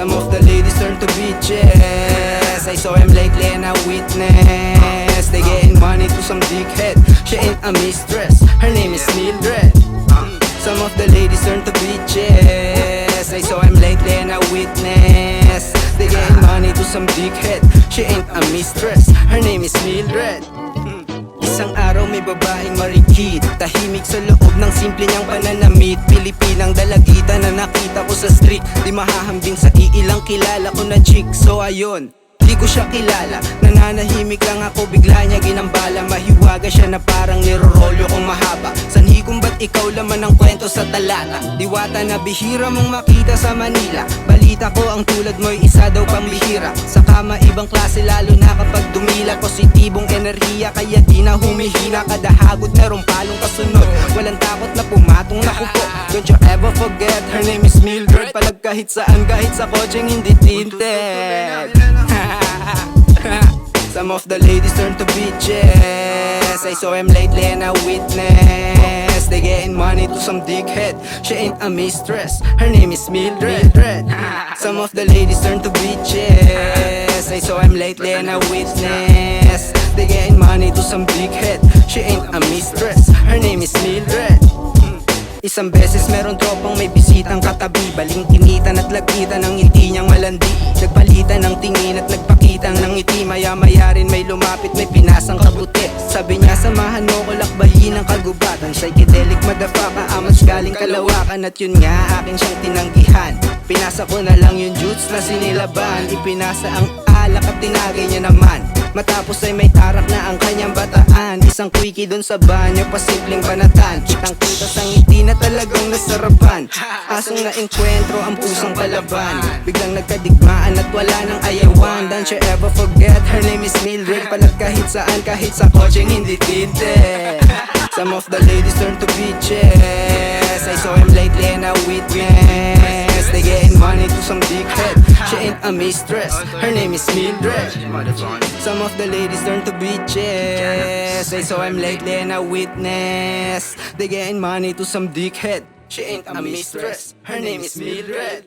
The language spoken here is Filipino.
Some of the ladies turn to bitches. I saw him lately and I witnessed they getting money to some dickhead. She ain't a mistress, her name is Mildred. Some of the ladies turn to bitches. I saw him lately and I witnessed they getting money to some dickhead. She ain't a mistress, her name is Mildred. Isang araw may babaeng marikit, tahimik sa loob ng simple niyang pananamit. Pilipinang dalagita na nakita ko sa street, di mahahambing sa iilang kilala ko na chick. So ayun, di ko siya kilala, nananahimik lang ako, bigla niya ginambala. Mahiwaga siya na parang nirorolyo kong mahaba. Sanhi kung ba't ikaw laman ng kwento sa talata. Diwata na bihira mong makita sa Manila. Balita ko ang tulad mo'y isa daw pambihira. Sa kama ibang klase lalo na kapag dumila. Positibong enerhiya kaya di na humihina. Kada hagot merong palong kasunod, walang takot na pumatong nakupo. Don't you ever forget, her name is Mildred. Palag kahit saan, kahit sa kotseng hindi tinted. Some of the ladies turn to bitches. I saw him lately and I witnessed they getting money to some dickhead. She ain't a mistress, her name is Mildred. Some of the ladies turn to bitches. I saw him lately and I witnessed they getting money to some dickhead. She ain't a mistress, her name is Mildred. Isang beses meron tropang may bisitang katabi. Baling kinitan at lagitan ng ngiti niyang malandi. Nagpalitan ng tingin at nagpakita ng ngiti. Maya-maya rin may lumapit, may pinasang kabuti. Sabi niya samahan mo ko lakbayin ng kagubatan. Psychedelic madafaka, amats galing kalawakan. At yun nga akin siyang tinanggihan. Pinasa ko na lang yung juice na sinilaban. Ipinasa ang alak at tinagay niya naman. Matapos ay may tarak na ang kanyang bataan. Isang quickie dun sa banyo, pasimpleng banatan. Kitang-kita sa ngiti na talagang nasarapan. Asong na-enkwentro ang pusang palaban. Biglang nagkadigmaan at wala nang ayawan. Don't you ever forget, her name is Mildred. Palag kahit saan, kahit sa kotseng hindi tinted. Some of the ladies turn to bitches. I saw him lately and I witnessed they getting money to some dickhead. She ain't a mistress, her name is Mildred. Some of the ladies turn to bitches. I saw him lately and I witnessed they getting money to some dickhead. She ain't a mistress, her name is Mildred.